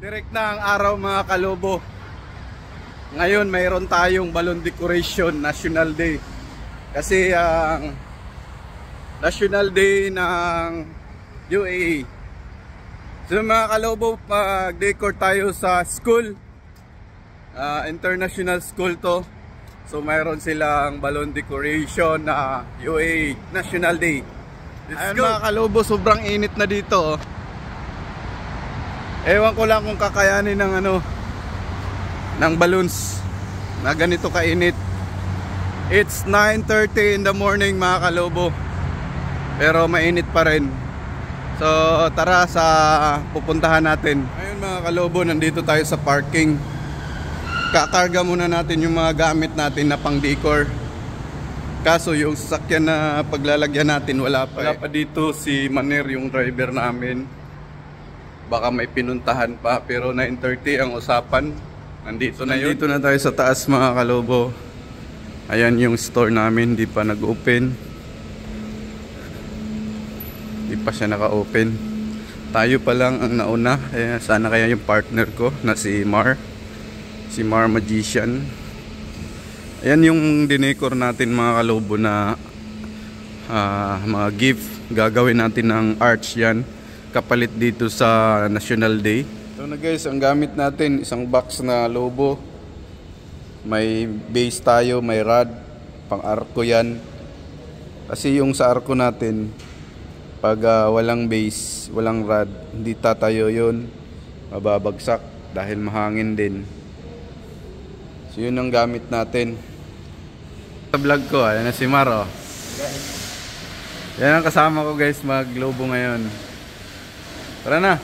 Direct na ang araw mga kalobo. Ngayon mayroon tayong balloon decoration National Day. Kasi ang National Day ng UAE. So mga kalobo, mag-decor tayo sa school. International school to. So mayroon silang balloon decoration na UAE National Day. Let's go. Mga kalobo, sobrang init na dito. Ewan ko lang kung kakayanin ng balloons na ganito kainit. It's 9:30 in the morning mga kalobo, pero mainit pa rin. So tara sa pupuntahan natin. Ayun mga kalobo, nandito tayo sa parking. Kakarga muna natin yung mga gamit natin na pang decor. Kaso yung sasakyan na paglalagyan natin wala pa. Wala pa dito si Maner, yung driver namin. Baka may pinuntahan pa, pero 9:30 ang usapan. Nandito na yun. Nandito na tayo sa taas mga kalobo. Ayan yung store namin, di pa nag-open. Di pa siya naka-open. Tayo pa lang ang nauna. Sana kaya yung partner ko na si Mar. Si Mar Magician. Ayan yung dinecor natin mga kalobo na mga gift. Gagawin natin ng arch yan. Kapalit dito sa National Day. So na guys, ang gamit natin isang box na lobo. May base tayo, may rod, pang arko yan. Kasi yung sa arko natin, pag walang base, walang rod, hindi tatayo yun. Mababagsak dahil mahangin din. So yun ang gamit natin. Sa vlog ko, ayan na si Maro. Yan ang kasama ko guys, mag-lobo ngayon. Tara na.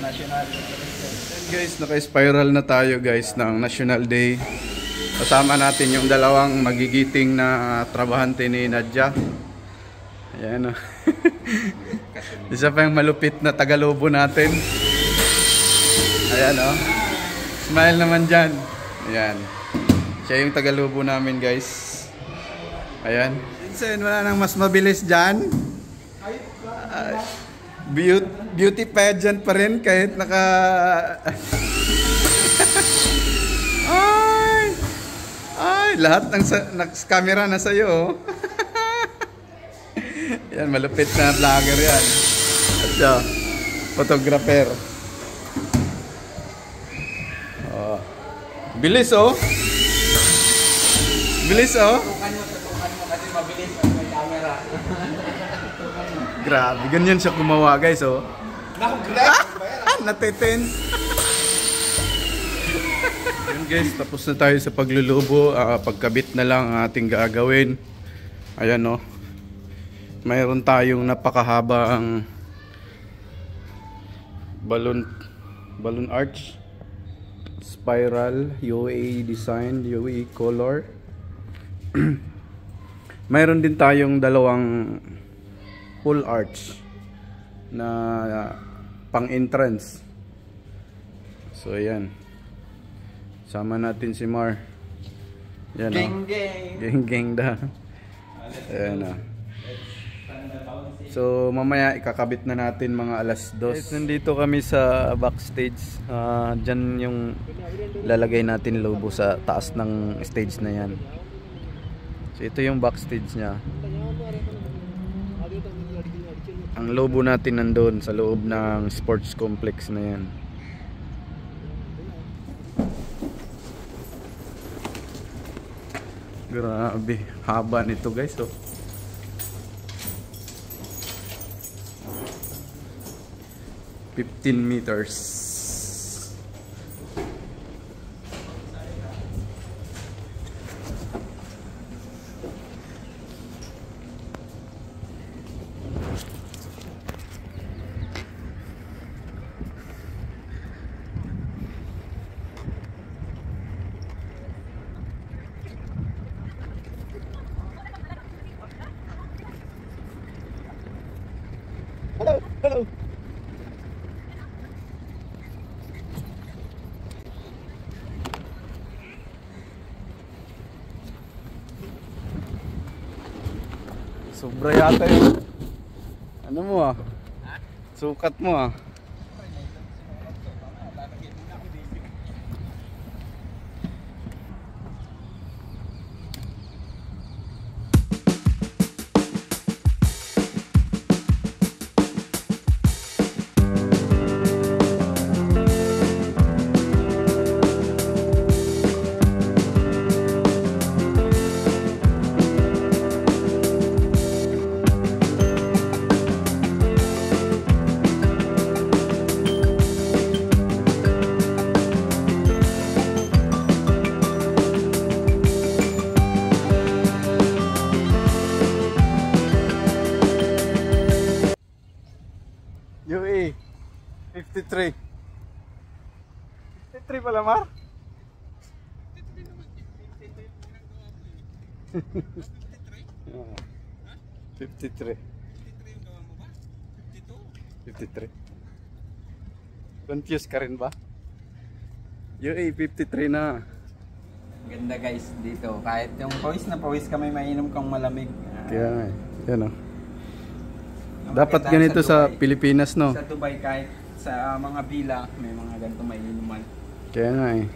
National guys, naka-spiral na tayo guys ng National Day. Kasama natin yung dalawang magigiting na trabahante ni Nadia. Ayan o. Isa pa yung malupit na tagalobo natin. Ayan o. Smile naman dyan. Ayan. Siya yung tagalobo namin guys. Ayan. Vincent, wala nang mas mabilis dyan. Beauty pageant pa rin kahit naka ay lahat ng camera na sa'yo. Yan, malupit na vlogger yan. At siya, photographer. Bilis oh. Bilis oh. Tutukan mo kasi mabilis ang may camera. Grabe, ganyan siya kumawa guys oh. Natitense. Yun guys, tapos na tayo sa paglulubo. Pagkabit na lang ang ating gagawin. Ayan oh. Mayroon tayong napakahabang balloon arch. Spiral, UAE design, UAE color. Mayroon din tayong dalawang full arch na pang entrance. So ayan, sama natin si Mar. Yan, gang gang dah. Ayan, so mamaya ikakabit na natin mga alas 2. Nandito kami sa backstage. Dyan yung lalagay natin lobo sa taas ng stage na yan. So ito yung backstage nya. Ang lobo natin nandun sa loob ng sports complex na yan. Grabe, haba nito guys oh. $15 meters. Hello. Sobra yata yun. Ano mo ah? Sukat mo ah. UE 53. 53 pala, Mar? 53. 53. Confused ka rin ba? UE 53 na. Ganda guys dito. Kahit yung pawis na pawis kami, mainom kang malamig. Kaya nga eh. Yan o. Dapat ganito sa Pilipinas, no? Sa Dubai, kahit sa mga villa, may mga ganito maiinuman. Kaya nga eh.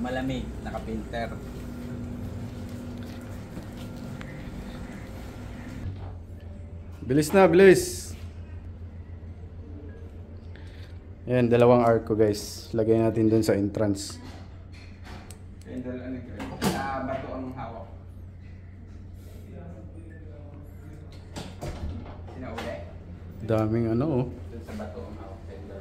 Malamig, naka-filter. Bilis na, bilis! Yan, dalawang arco guys. Lagay natin dun sa entrance. Sa bato ang hawak. Sinauli? Daming ano oh. Dun sa bato ang hawak. Ito.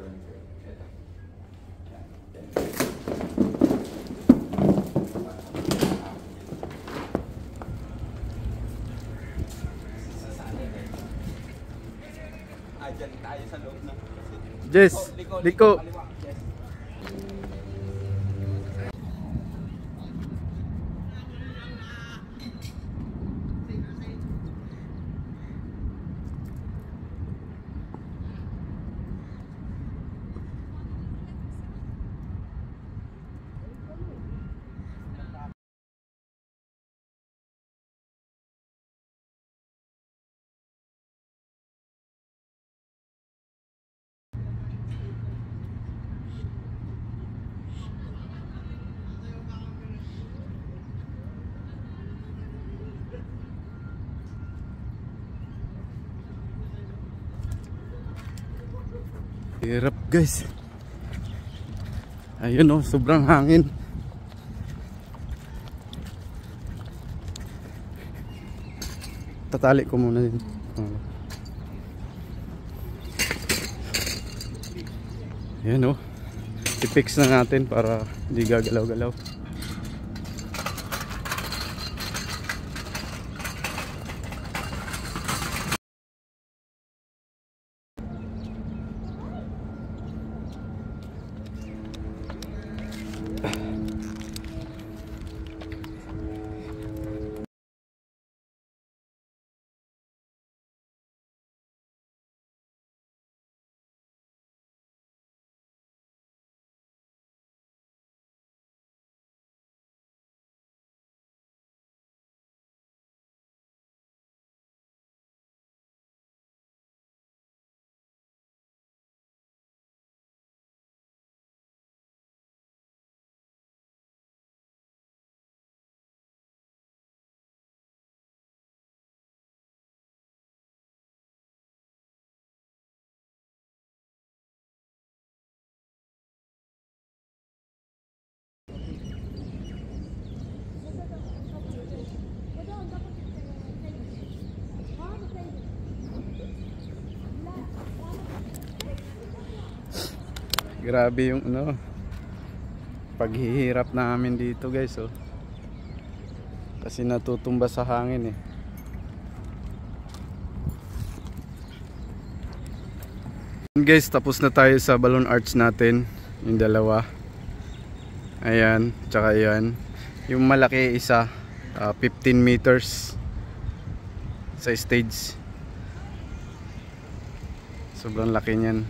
Dyan tayo sa loob na. Jess, liko. Hirap guys. Ayun oh, sobrang hangin. Tatali ko muna din. Ayun oh. I-fix na natin para hindi gagalaw-galaw. Grabe yung ano, paghihirap namin dito guys oh. Kasi natutumba sa hangin eh. Guys, tapos na tayo sa balloon arch natin. Yung dalawa. Ayan, tsaka yan. Yung malaki isa, 15 meters sa stage. Sobrang laki niyan.